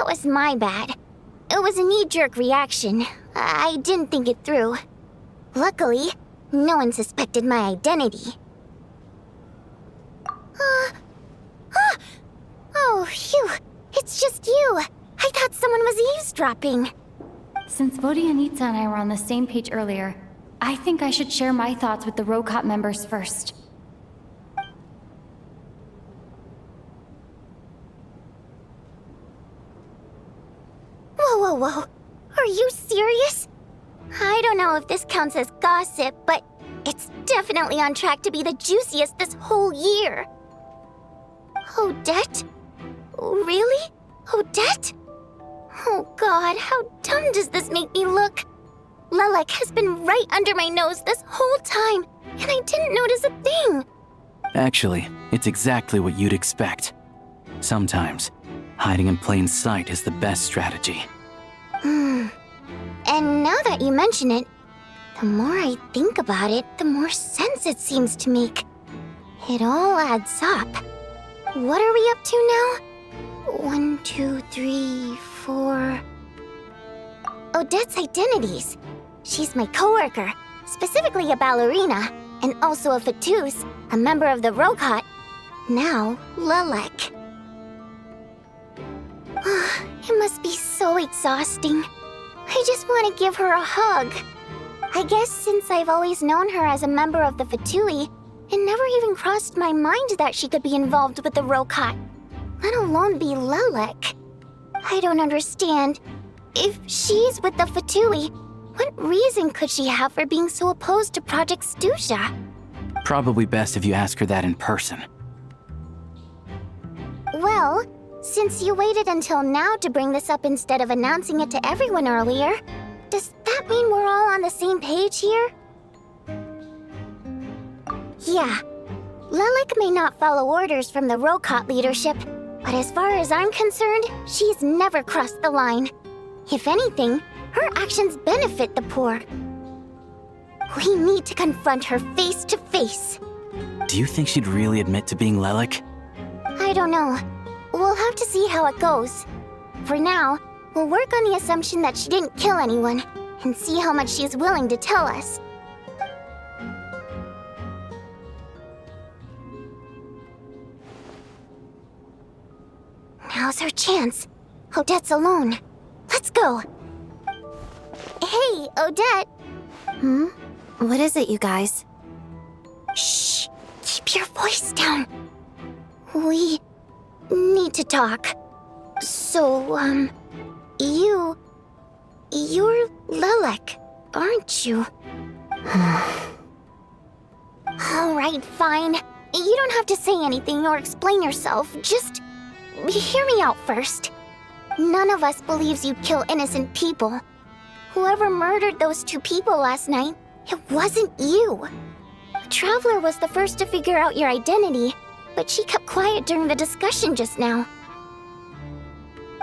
That was my bad. It was a knee-jerk reaction. I didn't think it through. Luckily, no one suspected my identity. Oh, phew. It's just you. I thought someone was eavesdropping. Since Vodianitsa and I were on the same page earlier, I think I should share my thoughts with the Rokot members first. Whoa. Are you serious? I don't know if this counts as gossip, but it's definitely on track to be the juiciest this whole year. Odette? Really? Odette? Oh god, how dumb does this make me look? Lelek has been right under my nose this whole time, and I didn't notice a thing. Actually, it's exactly what you'd expect. Sometimes, hiding in plain sight is the best strategy. And now that you mention it, the more I think about it, the more sense it seems to make. It all adds up. What are we up to now? 1, 2, 3, 4... Odette's identities. She's my coworker, specifically a ballerina, and also a Fatous, a member of the Rokot. Now, Lelek. It must be so exhausting. I just want to give her a hug. I guess since I've always known her as a member of the Fatui, it never even crossed my mind that she could be involved with the Rokot, let alone be Lelek. I don't understand. If she's with the Fatui, what reason could she have for being so opposed to Project Stusha? Probably best if you ask her that in person. Well, since you waited until now to bring this up instead of announcing it to everyone earlier, does that mean we're all on the same page here? Yeah. Lelek may not follow orders from the Rokot leadership, but as far as I'm concerned, she's never crossed the line. If anything, her actions benefit the poor. We need to confront her face to face. Do you think she'd really admit to being Lelek? I don't know. We'll have to see how it goes. For now, we'll work on the assumption that she didn't kill anyone, and see how much she's willing to tell us. Now's her chance. Odette's alone. Let's go. Hey, Odette. What is it, you guys? Shh. Keep your voice down. We need to talk. So, you're Lelek, aren't you? Alright, fine. You don't have to say anything or explain yourself. Just hear me out first. None of us believes you kill innocent people. Whoever murdered those 2 people last night, it wasn't you. The Traveler was the first to figure out your identity, but she kept quiet during the discussion just now.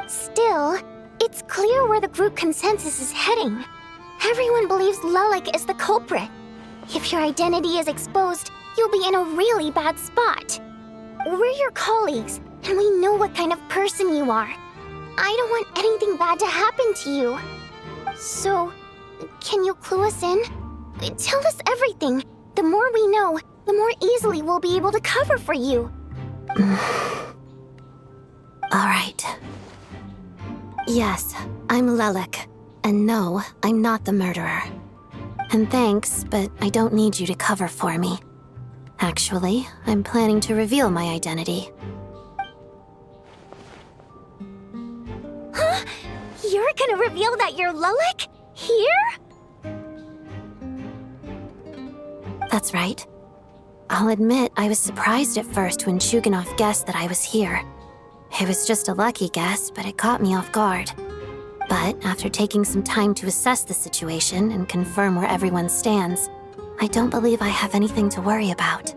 Still, it's clear where the group consensus is heading. Everyone believes Lelek is the culprit. If your identity is exposed, you'll be in a really bad spot. We're your colleagues, and we know what kind of person you are. I don't want anything bad to happen to you. So, can you clue us in? Tell us everything. The more we know, the more easily we'll be able to cover for you. Alright. Yes, I'm Lelek. And no, I'm not the murderer. And thanks, but I don't need you to cover for me. Actually, I'm planning to reveal my identity. Huh? You're gonna reveal that you're Lelek? Here? That's right. I'll admit I was surprised at first when Chuganov guessed that I was here. It was just a lucky guess, but it caught me off guard. But after taking some time to assess the situation and confirm where everyone stands, I don't believe I have anything to worry about.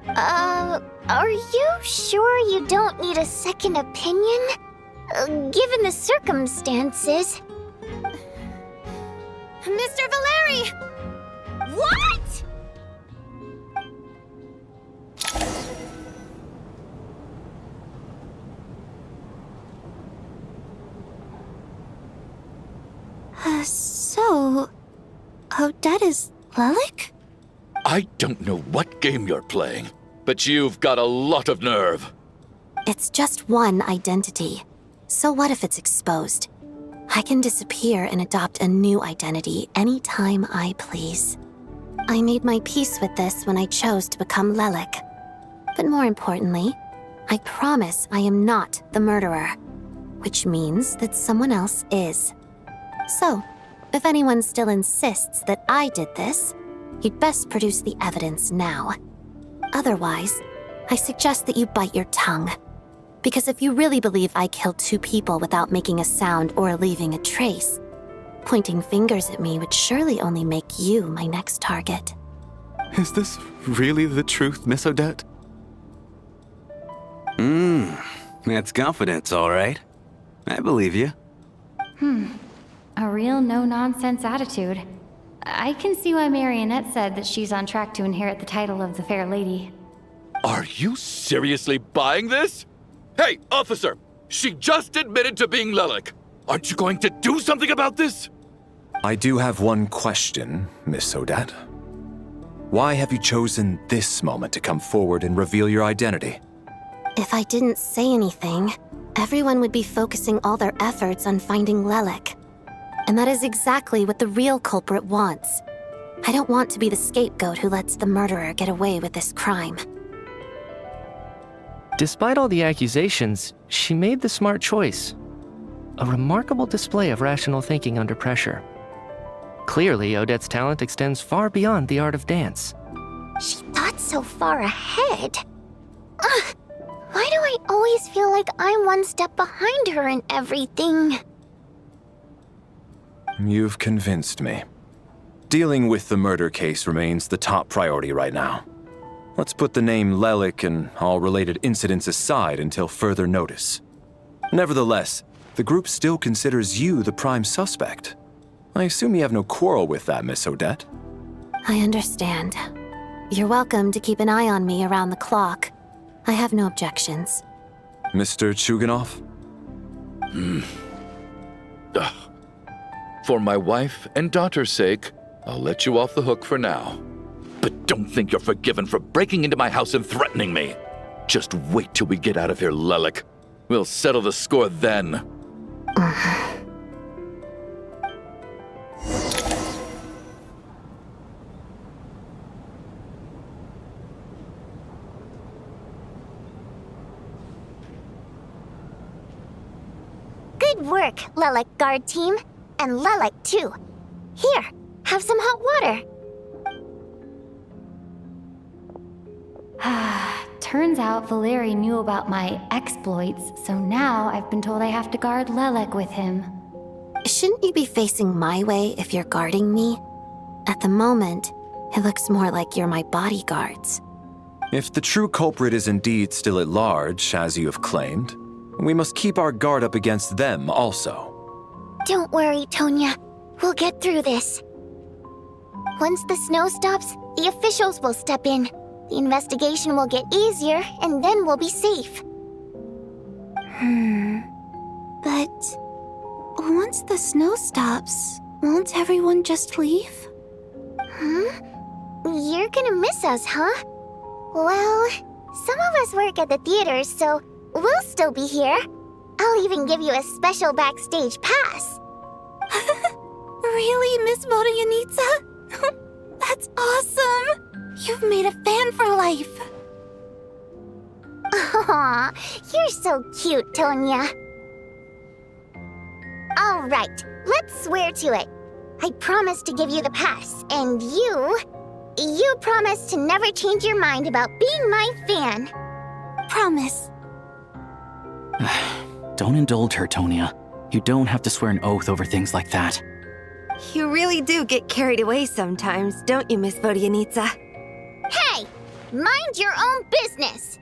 Are you sure you don't need a second opinion? Given the circumstances... Mr. Valeri! What?! So... Odette is Lelek? I don't know what game you're playing, but you've got a lot of nerve. It's just one identity. So what if it's exposed? I can disappear and adopt a new identity anytime I please. I made my peace with this when I chose to become Lelek. But more importantly, I promise I am not the murderer, which means that someone else is. So, if anyone still insists that I did this, you'd best produce the evidence now. Otherwise, I suggest that you bite your tongue. Because if you really believe I killed 2 people without making a sound or leaving a trace, pointing fingers at me would surely only make you my next target. Is this really the truth, Miss Odette? That's confidence, all right. I believe you. A real no-nonsense attitude. I can see why Marionette said that she's on track to inherit the title of the Fair Lady. Are you seriously buying this? Hey, officer! She just admitted to being Lelek. Aren't you going to do something about this? I do have one question, Miss Odette. Why have you chosen this moment to come forward and reveal your identity? If I didn't say anything, everyone would be focusing all their efforts on finding Lelek. And that is exactly what the real culprit wants. I don't want to be the scapegoat who lets the murderer get away with this crime. Despite all the accusations, she made the smart choice. A remarkable display of rational thinking under pressure. Clearly, Odette's talent extends far beyond the art of dance. She thought so far ahead. Ugh, why do I always feel like I'm one step behind her in everything? You've convinced me. Dealing with the murder case remains the top priority right now. Let's put the name Lelek and all related incidents aside until further notice. Nevertheless, the group still considers you the prime suspect. I assume you have no quarrel with that, Miss Odette? I understand. You're welcome to keep an eye on me around the clock. I have no objections. Mr. Chuganov? For my wife and daughter's sake, I'll let you off the hook for now. But don't think you're forgiven for breaking into my house and threatening me. Just wait till we get out of here, Lelek. We'll settle the score then. Good work, Lelek guard team. And Lelek too. Here, have some hot water. Turns out Valeri knew about my exploits, so now I've been told I have to guard Lelek with him. Shouldn't you be facing my way if you're guarding me? At the moment, it looks more like you're my bodyguards. If the true culprit is indeed still at large, as you have claimed, we must keep our guard up against them also. Don't worry, Tonya. We'll get through this. Once the snow stops, the officials will step in. The investigation will get easier, and then we'll be safe. But once the snow stops, won't everyone just leave? You're gonna miss us, huh? Well, some of us work at the theaters, so we'll still be here. I'll even give you a special backstage pass. Really, Miss Vodyanitsa? That's awesome! You've made a fan for life. Aw, you're so cute, Tonya. All right, let's swear to it. I promise to give you the pass, and you promise to never change your mind about being my fan. Promise. Don't indulge her, Tonya. You don't have to swear an oath over things like that. You really do get carried away sometimes, don't you, Miss Vodyanitsa? Hey, mind your own business.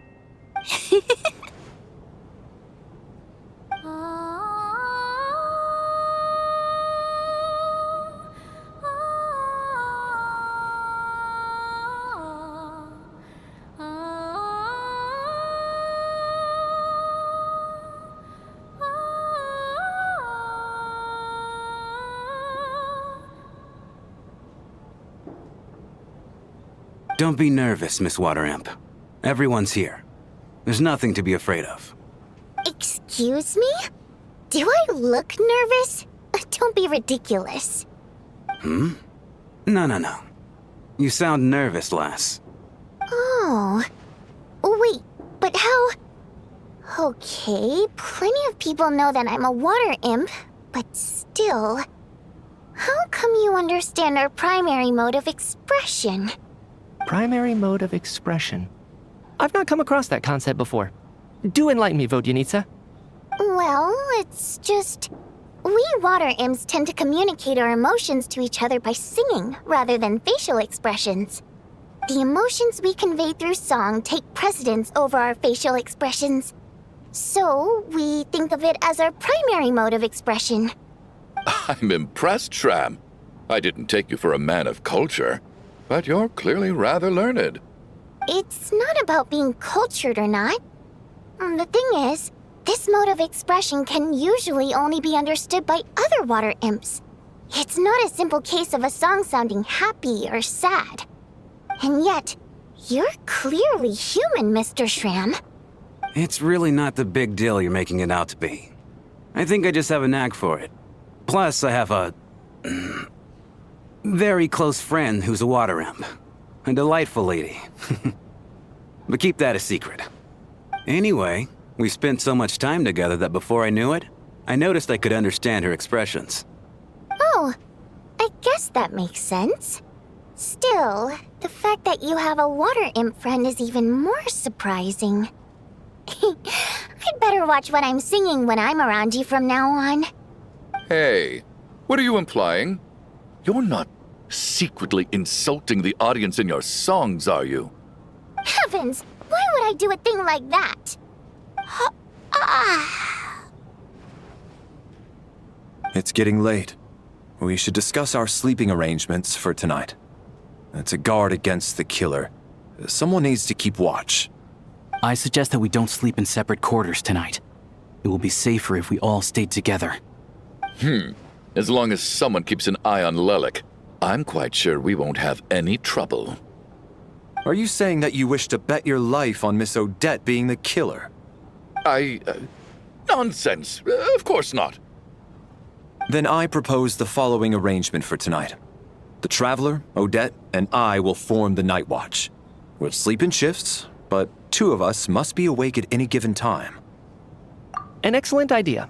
Don't be nervous, Miss Water Imp. Everyone's here. There's nothing to be afraid of. Excuse me? Do I look nervous? Don't be ridiculous. No, no. You sound nervous, lass. Oh. Wait, but how... Okay, plenty of people know that I'm a water imp, but still... How come you understand our primary mode of expression? Primary mode of expression. I've not come across that concept before. Do enlighten me, Vodyanica. Well, it's just... We water imps tend to communicate our emotions to each other by singing, rather than facial expressions. The emotions we convey through song take precedence over our facial expressions. So, we think of it as our primary mode of expression. I'm impressed, Shram. I didn't take you for a man of culture, but you're clearly rather learned. It's not about being cultured or not. The thing is, this mode of expression can usually only be understood by other water imps. It's not a simple case of a song sounding happy or sad. And yet, you're clearly human, Mr. Shram. It's really not the big deal you're making it out to be. I think I just have a knack for it. Plus, I have a... very close friend who's a water imp. A delightful lady. But keep that a secret. Anyway, we spent so much time together that before I knew it, I noticed I could understand her expressions. Oh, I guess that makes sense. Still, the fact that you have a water imp friend is even more surprising. I'd better watch what I'm singing when I'm around you from now on. Hey, what are you implying? You're not secretly insulting the audience in your songs, are you? Heavens, why would I do a thing like that? It's getting late. We should discuss our sleeping arrangements for tonight. To guard against the killer, someone needs to keep watch. I suggest that we don't sleep in separate quarters tonight. It will be safer if we all stayed together. As long as someone keeps an eye on Lelek, I'm quite sure we won't have any trouble. Are you saying that you wish to bet your life on Miss Odette being the killer? Nonsense. Of course not. Then I propose the following arrangement for tonight. The Traveler, Odette, and I will form the Night Watch. We'll sleep in shifts, but 2 of us must be awake at any given time. An excellent idea.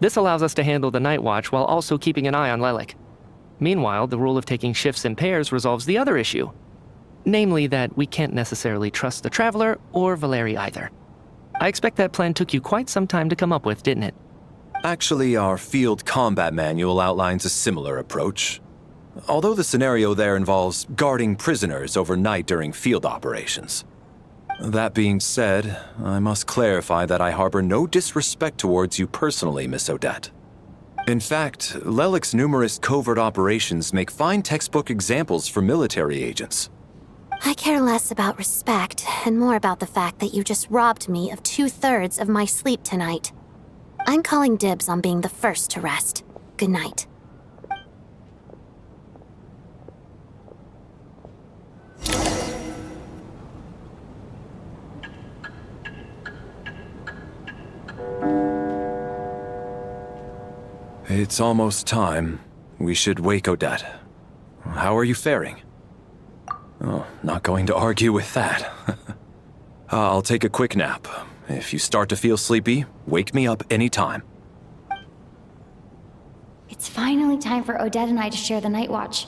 This allows us to handle the night watch while also keeping an eye on Lelek. Meanwhile, the rule of taking shifts in pairs resolves the other issue. Namely that we can't necessarily trust the Traveler or Valeri either. I expect that plan took you quite some time to come up with, didn't it? Actually, our field combat manual outlines a similar approach. Although the scenario there involves guarding prisoners overnight during field operations. That being said, I must clarify that I harbor no disrespect towards you personally, Miss Odette. In fact, Lelek's numerous covert operations make fine textbook examples for military agents. I care less about respect and more about the fact that you just robbed me of 2/3 of my sleep tonight. I'm calling dibs on being the first to rest. Good night. It's almost time. We should wake Odette. How are you faring? Oh, not going to argue with that. I'll take a quick nap. If you start to feel sleepy, wake me up anytime. It's finally time for Odette and I to share the night watch.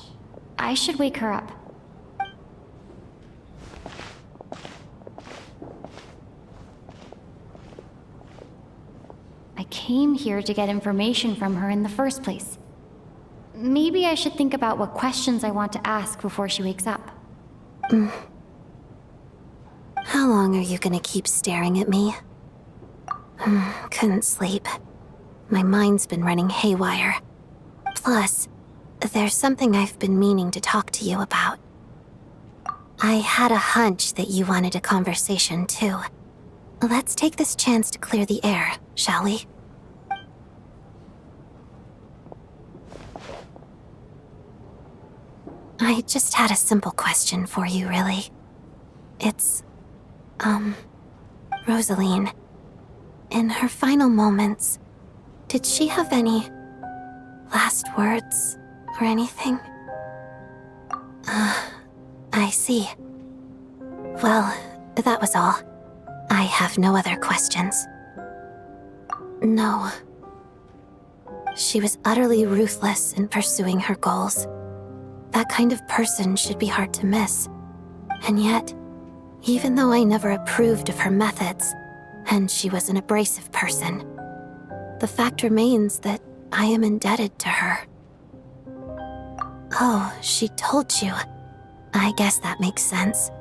I should wake her up. I came here to get information from her in the first place. Maybe I should think about what questions I want to ask before she wakes up. How long are you gonna keep staring at me? Couldn't sleep. My mind's been running haywire. Plus, there's something I've been meaning to talk to you about. I had a hunch that you wanted a conversation too. Let's take this chance to clear the air, shall we? I just had a simple question for you, really. It's, Rosaline. In her final moments, did she have any last words or anything? I see. Well, that was all. I have no other questions. No. She was utterly ruthless in pursuing her goals. That kind of person should be hard to miss. And yet, even though I never approved of her methods, and she was an abrasive person, the fact remains that I am indebted to her. Oh, she told you. I guess that makes sense.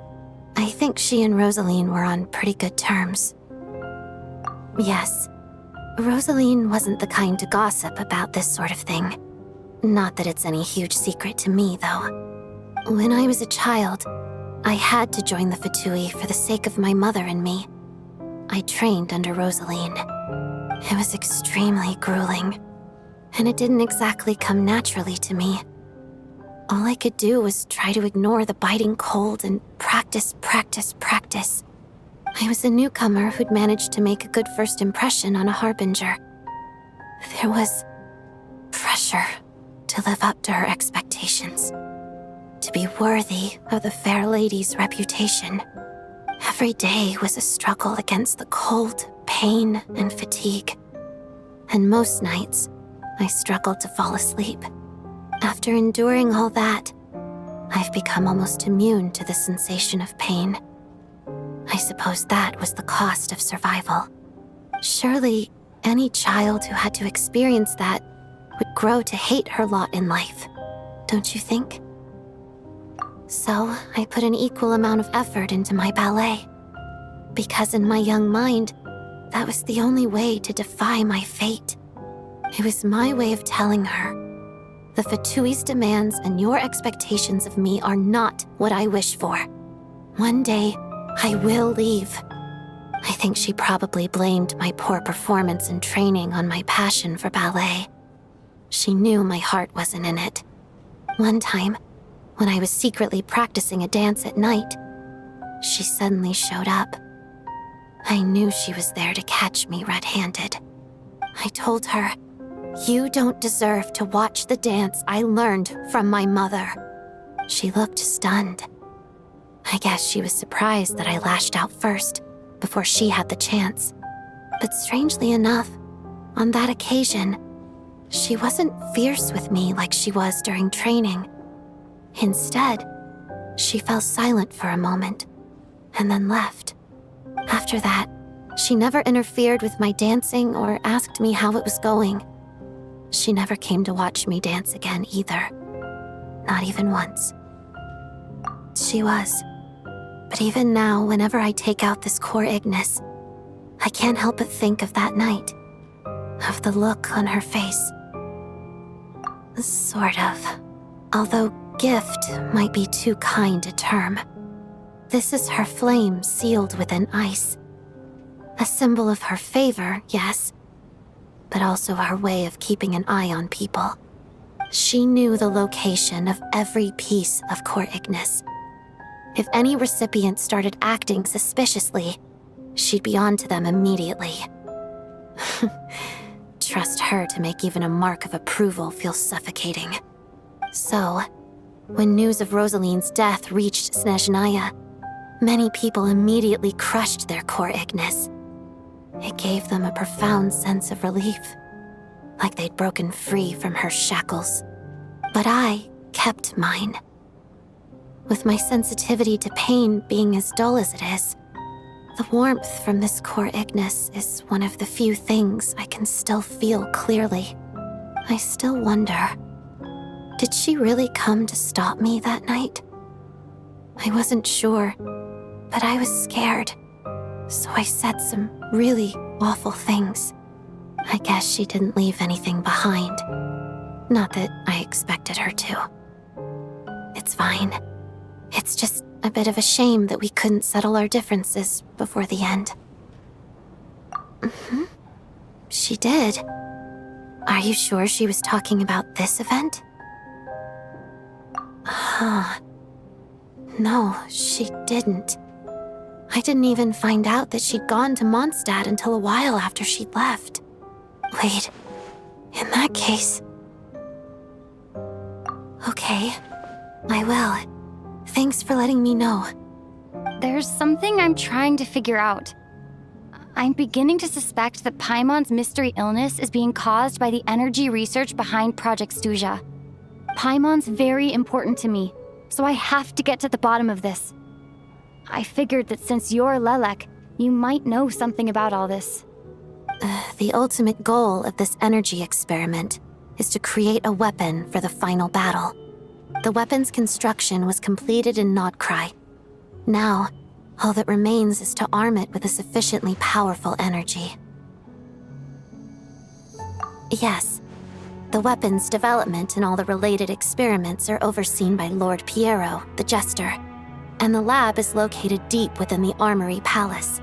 I think she and Rosaline were on pretty good terms. Yes. Rosaline wasn't the kind to gossip about this sort of thing. Not that it's any huge secret to me, though. When I was a child, I had to join the Fatui for the sake of my mother and me. I trained under Rosaline. It was extremely grueling, and it didn't exactly come naturally to me. All I could do was try to ignore the biting cold and practice. I was a newcomer who'd managed to make a good first impression on a harbinger. There was pressure to live up to her expectations, to be worthy of the fair lady's reputation. Every day was a struggle against the cold, pain, and fatigue. And most nights, I struggled to fall asleep. After enduring all that, I've become almost immune to the sensation of pain. I suppose that was the cost of survival. Surely, any child who had to experience that would grow to hate her lot in life, don't you think? So, I put an equal amount of effort into my ballet. Because in my young mind, that was the only way to defy my fate. It was my way of telling her, the Fatui's demands and your expectations of me are not what I wish for. One day, I will leave. I think she probably blamed my poor performance in training on my passion for ballet. She knew my heart wasn't in it. One time, when I was secretly practicing a dance at night, she suddenly showed up. I knew she was there to catch me red-handed. I told her, "You don't deserve to watch the dance I learned from my mother." She looked stunned. I guess she was surprised that I lashed out first, before she had the chance. But strangely enough, on that occasion, she wasn't fierce with me like she was during training. Instead, she fell silent for a moment, and then left. After that, she never interfered with my dancing or asked me how it was going. She never came to watch me dance again either. Not even once. She was. But even now, whenever I take out this core Ignis, I can't help but think of that night. Of the look on her face. Sort of. Although gift might be too kind a term. This is her flame sealed within ice. A symbol of her favor, yes, but also her way of keeping an eye on people. She knew the location of every piece of core Ignis. If any recipient started acting suspiciously, she'd be on to them immediately. Trust her to make even a mark of approval feel suffocating. So, when news of Rosaline's death reached Snezhnaya, many people immediately crushed their core Ignis. It gave them a profound sense of relief, like they'd broken free from her shackles. But I kept mine. With my sensitivity to pain being as dull as it is, the warmth from this core Ignis is one of the few things I can still feel clearly. I still wonder, did she really come to stop me that night? I wasn't sure, but I was scared, so I said some really awful things. I guess she didn't leave anything behind. Not that I expected her to. It's fine. It's just a bit of a shame that we couldn't settle our differences before the end. She did. Are you sure she was talking about this event? No, she didn't. I didn't even find out that she'd gone to Mondstadt until a while after she'd left. Wait, in that case... Okay, I will. Thanks for letting me know. There's something I'm trying to figure out. I'm beginning to suspect that Paimon's mystery illness is being caused by the energy research behind Project Stuja. Paimon's very important to me, so I have to get to the bottom of this. I figured that since you're Lelek, you might know something about all this. The ultimate goal of this energy experiment is to create a weapon for the final battle. The weapon's construction was completed in Nodcry. Now, all that remains is to arm it with a sufficiently powerful energy. Yes, the weapon's development and all the related experiments are overseen by Lord Piero, the Jester, and the lab is located deep within the Armory Palace.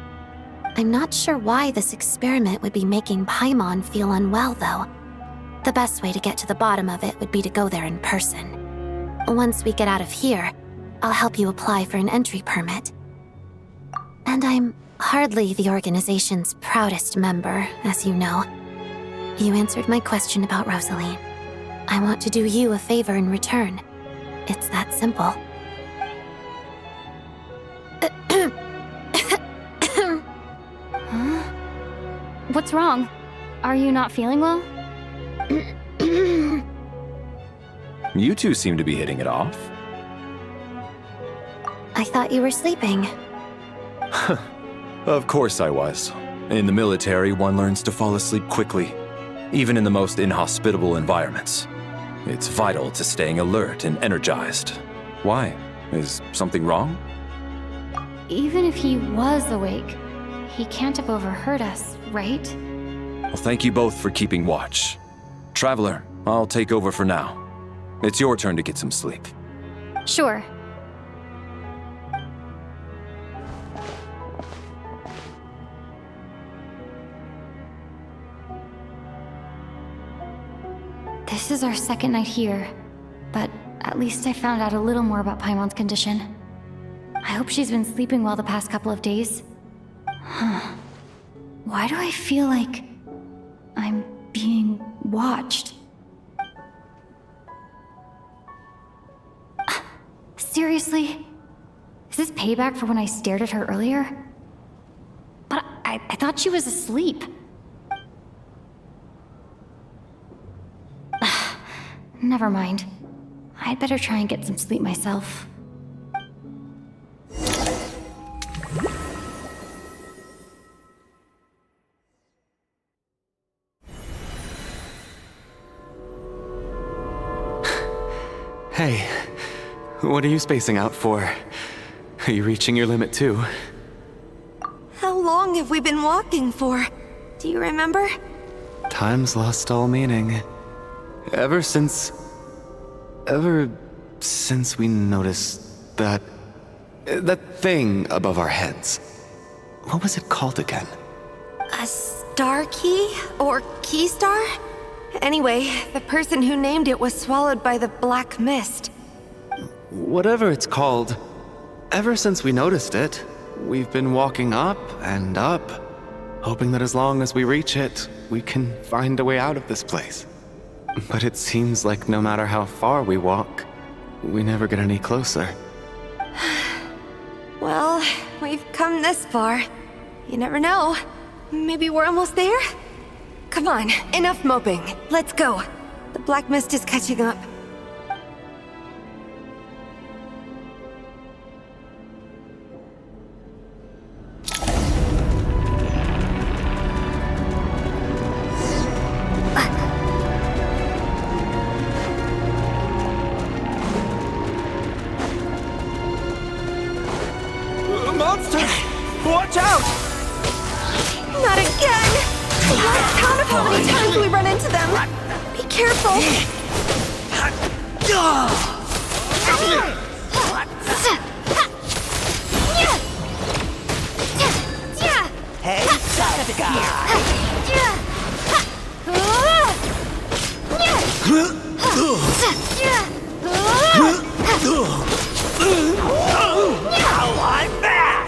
I'm not sure why this experiment would be making Paimon feel unwell, though. The best way to get to the bottom of it would be to go there in person. Once we get out of here, I'll help you apply for an entry permit. And I'm hardly the organization's proudest member, as you know. You answered my question about Rosaline. I want to do you a favor in return. It's that simple. Huh? What's wrong? Are you not feeling well? You two seem to be hitting it off. I thought you were sleeping. Of course I was. In the military, one learns to fall asleep quickly, even in the most inhospitable environments. It's vital to staying alert and energized. Why? Is something wrong? Even if he was awake, he can't have overheard us, right? Well, thank you both for keeping watch. Traveler, I'll take over for now. It's your turn to get some sleep. Sure. This is our second night here, but at least I found out a little more about Paimon's condition. I hope she's been sleeping well the past couple of days. Huh. Why do I feel like I'm being watched? Seriously? Is this payback for when I stared at her earlier? But I thought she was asleep. Never mind. I'd better try and get some sleep myself. Hey, what are you spacing out for? Are you reaching your limit too? How long have we been walking for? Do you remember? Time's lost all meaning. Ever since we noticed that thing above our heads. What was it called again? A star key? Or key star? Anyway, the person who named it was swallowed by the black mist. Whatever it's called, ever since we noticed it, we've been walking up and up, hoping that as long as we reach it, we can find a way out of this place. But it seems like no matter how far we walk, we never get any closer. Well, we've come this far. You never know. Maybe we're almost there? Come on, enough moping. Let's go. The black mist is catching up. Watch out! Not again! Lost count of how many times we run into them. Be careful. Hey, tough guy! Now I'm back!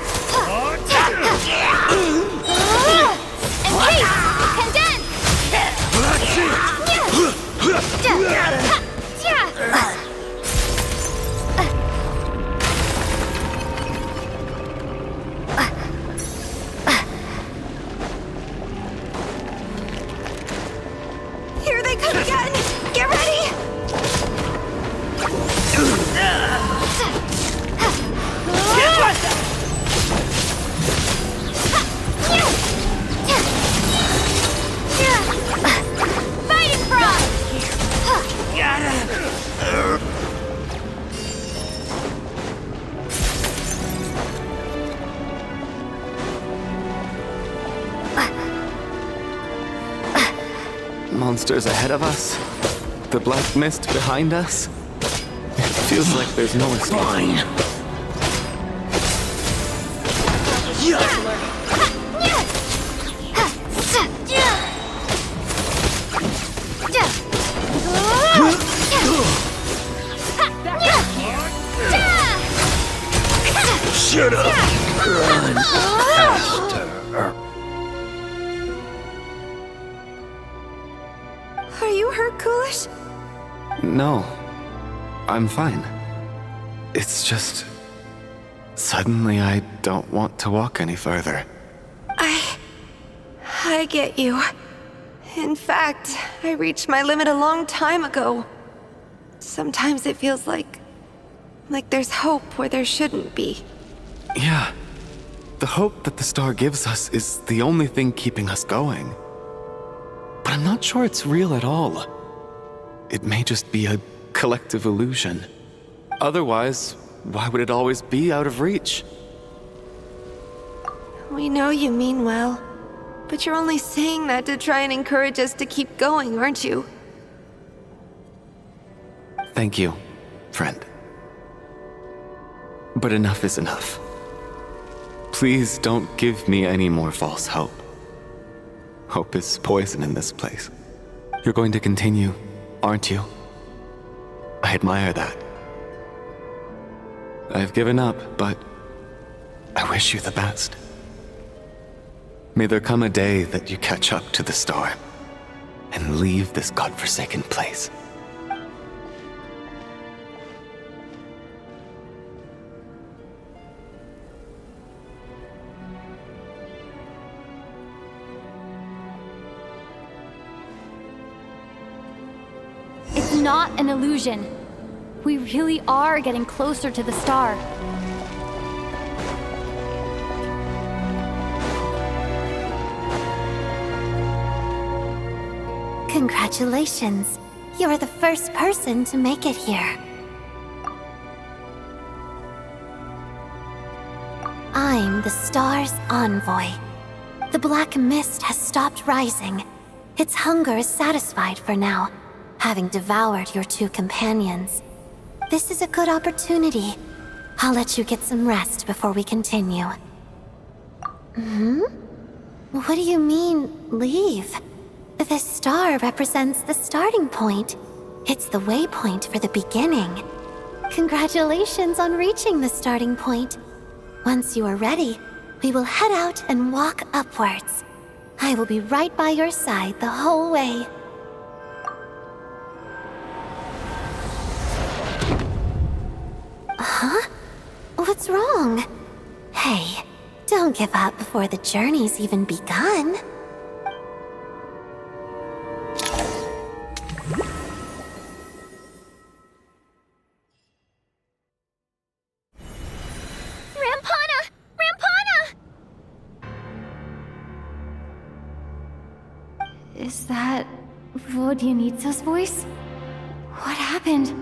Here they come again! Get ready! Fighting frog! Monsters ahead of us. The black mist behind us. It feels like there's no escape. Shut up! Run faster. Are you hurt, Coolish? No, I'm fine. It's just... Suddenly I don't want to walk any further. I get you. In fact, I reached my limit a long time ago. Sometimes it feels like there's hope where there shouldn't be. Yeah. The hope that the star gives us is the only thing keeping us going. But I'm not sure it's real at all. It may just be a collective illusion. Otherwise, why would it always be out of reach? We know you mean well, but you're only saying that to try and encourage us to keep going, aren't you? Thank you, friend. But enough is enough. Please don't give me any more false hope. Hope is poison in this place. You're going to continue, aren't you? I admire that. I've given up, but I wish you the best. May there come a day that you catch up to the star and leave this godforsaken place. It's not an illusion. We really are getting closer to the star. Congratulations. You're the first person to make it here. I'm the star's envoy. The black mist has stopped rising. Its hunger is satisfied for now, having devoured your two companions. This is a good opportunity. I'll let you get some rest before we continue. What do you mean, leave? The star represents the starting point. It's the waypoint for the beginning. Congratulations on reaching the starting point. Once you are ready, we will head out and walk upwards. I will be right by your side the whole way. Huh? What's wrong? Hey, don't give up before the journey's even begun. Rampana! Rampana! Is that Vodyanitsa's voice? What happened?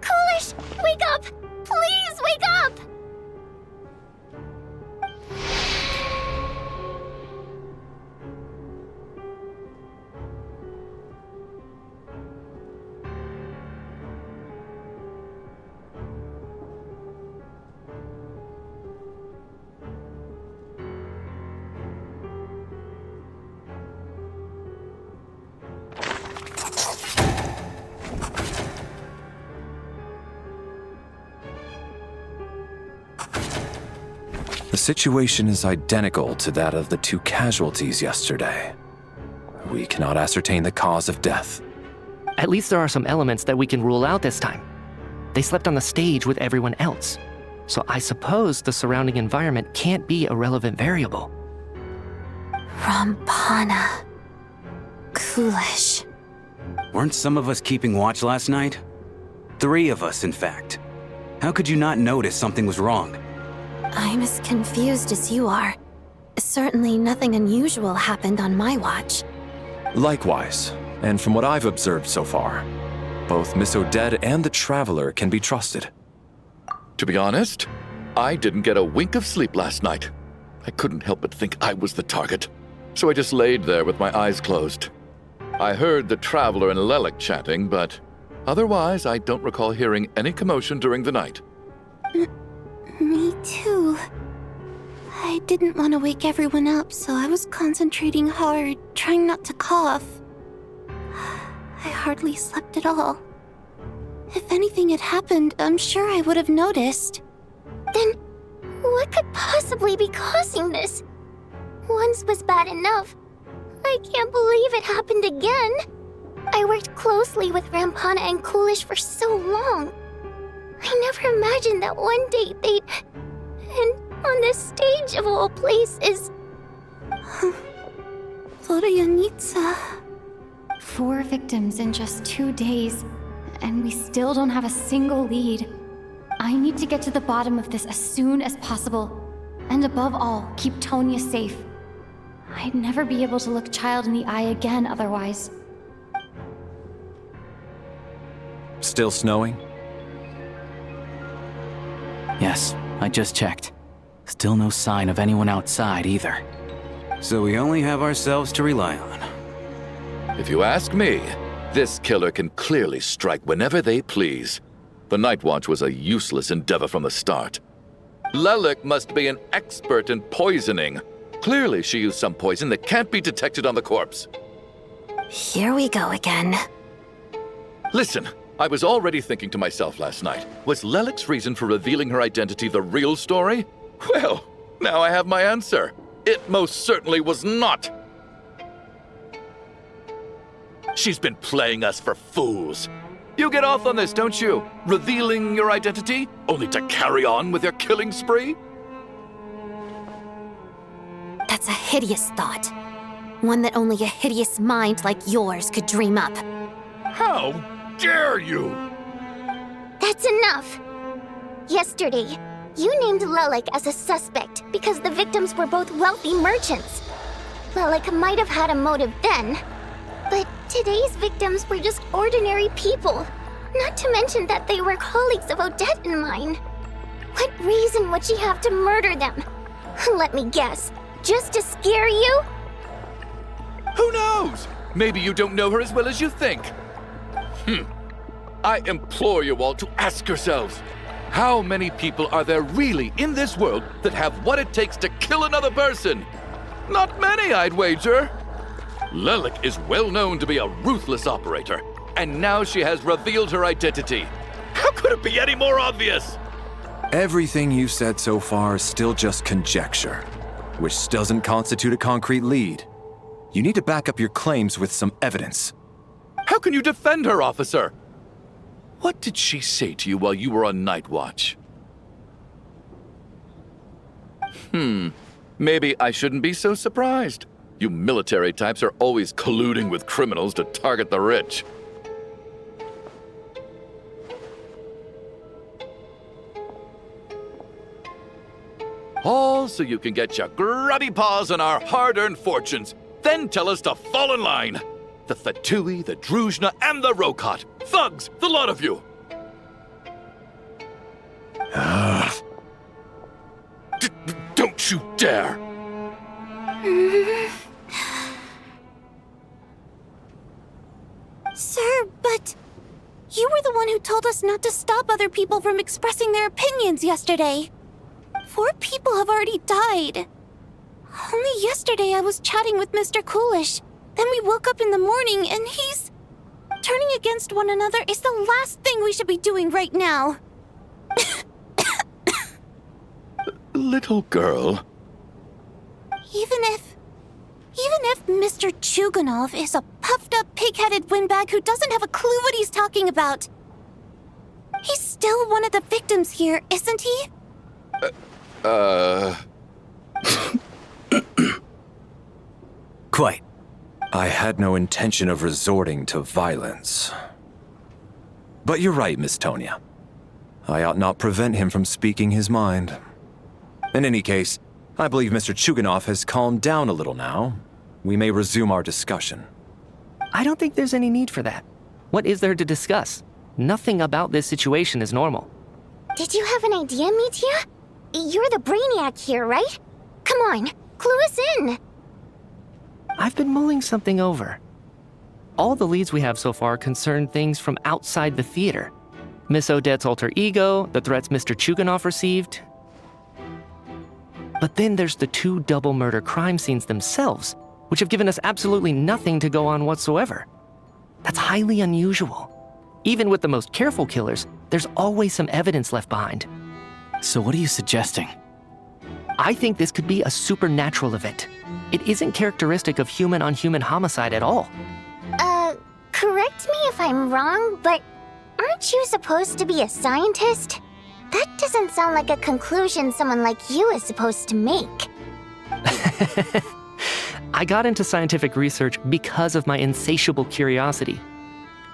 Coolish, wake up! Please wake up! The situation is identical to that of the two casualties yesterday. we cannot ascertain the cause of death. At least there are some elements that we can rule out this time. They slept on the stage with everyone else, so I suppose the surrounding environment can't be a relevant variable. Rampana. Coolish. Weren't some of us keeping watch last night? 3 of us, in fact. How could you not notice something was wrong? I'm as confused as you are. Certainly nothing unusual happened on my watch. Likewise, and from what I've observed so far, both Miss Odette and the Traveler can be trusted. To be honest, I didn't get a wink of sleep last night. I couldn't help but think I was the target, so I just laid there with my eyes closed. I heard the Traveler and Lelek chatting, but otherwise I don't recall hearing any commotion during the night. Me too. I didn't want to wake everyone up, so I was concentrating hard, trying not to cough. I hardly slept at all. If anything had happened, I'm sure I would have noticed. Then, what could possibly be causing this? Once was bad enough. I can't believe it happened again. I worked closely with Rampana and Coolish for so long. I never imagined that one day they'd... And on the stage of all places... Florianitsa... 4 victims in just 2 days, and we still don't have a single lead. I need to get to the bottom of this as soon as possible. And above all, keep Tonya safe. I'd never be able to look Child in the eye again otherwise. Still snowing? Yes, I just checked. Still no sign of anyone outside either. So we only have ourselves to rely on. If you ask me, this killer can clearly strike whenever they please. The Night Watch was a useless endeavor from the start. Lelek must be an expert in poisoning. Clearly she used some poison that can't be detected on the corpse. Here we go again. Listen, I was already thinking to myself last night, was Lelek's reason for revealing her identity the real story? Well, now I have my answer. It most certainly was not. She's been playing us for fools. You get off on this, don't you? Revealing your identity, only to carry on with your killing spree? That's a hideous thought. One that only a hideous mind like yours could dream up. How dare you? That's enough! Yesterday, you named Lelek as a suspect because the victims were both wealthy merchants. Lelek might have had a motive then, but today's victims were just ordinary people, not to mention that they were colleagues of Odette and mine. What reason would she have to murder them? Let me guess, just to scare you? Who knows? Maybe you don't know her as well as you think. I implore you all to ask yourselves, how many people are there really in this world that have what it takes to kill another person? Not many, I'd wager. Lelek is well known to be a ruthless operator, and now she has revealed her identity. How could it be any more obvious? Everything you said so far is still just conjecture, which doesn't constitute a concrete lead. You need to back up your claims with some evidence. How can you defend her, officer? What did she say to you while you were on night watch? Maybe I shouldn't be so surprised. You military types are always colluding with criminals to target the rich. All so you can get your grubby paws on our hard-earned fortunes, then tell us to fall in line. The Fatui, the Druzhna, and the Rokot. Thugs, the lot of you! Don't you dare! Sir, but... You were the one who told us not to stop other people from expressing their opinions yesterday. 4 people have already died. Only yesterday I was chatting with Mr. Coolish. Then we woke up in the morning and he's... Turning against one another is the last thing we should be doing right now. Little girl. Even Even if Mr. Chuganov is a puffed-up, pig-headed windbag who doesn't have a clue what he's talking about, he's still one of the victims here, isn't he? Quite. I had no intention of resorting to violence. But you're right, Miss Tonia. I ought not prevent him from speaking his mind. In any case, I believe Mr. Chuganov has calmed down a little now. We may resume our discussion. I don't think there's any need for that. What is there to discuss? Nothing about this situation is normal. Did you have an idea, Mitya? You're the brainiac here, right? Come on, clue us in. I've been mulling something over. All the leads we have so far concern things from outside the theater. Miss Odette's alter ego, the threats Mr. Chuganov received. But then there's the 2 double murder crime scenes themselves, which have given us absolutely nothing to go on whatsoever. That's highly unusual. Even with the most careful killers, there's always some evidence left behind. So what are you suggesting? I think this could be a supernatural event. It isn't characteristic of human-on-human homicide at all. Correct me if I'm wrong, but aren't you supposed to be a scientist? That doesn't sound like a conclusion someone like you is supposed to make. I got into scientific research because of my insatiable curiosity.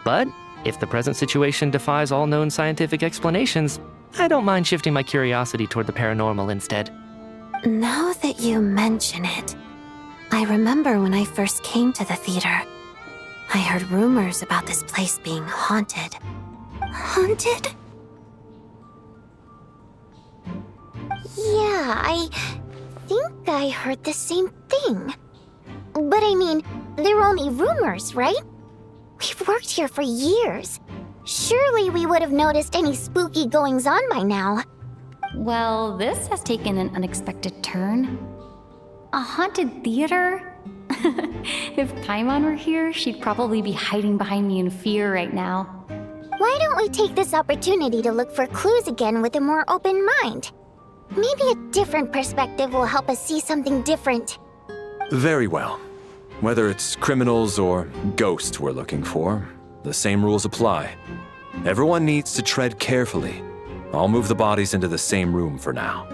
But if the present situation defies all known scientific explanations, I don't mind shifting my curiosity toward the paranormal instead. Now that you mention it, I remember when I first came to the theater. I heard rumors about this place being haunted. Haunted? Yeah, I think I heard the same thing. But I mean, they're only rumors, right? We've worked here for years. Surely we would have noticed any spooky goings-on by now. Well, this has taken an unexpected turn. A haunted theater? If Paimon were here, she'd probably be hiding behind me in fear right now. Why don't we take this opportunity to look for clues again with a more open mind? Maybe a different perspective will help us see something different. Very well. Whether it's criminals or ghosts we're looking for, the same rules apply. Everyone needs to tread carefully. I'll move the bodies into the same room for now.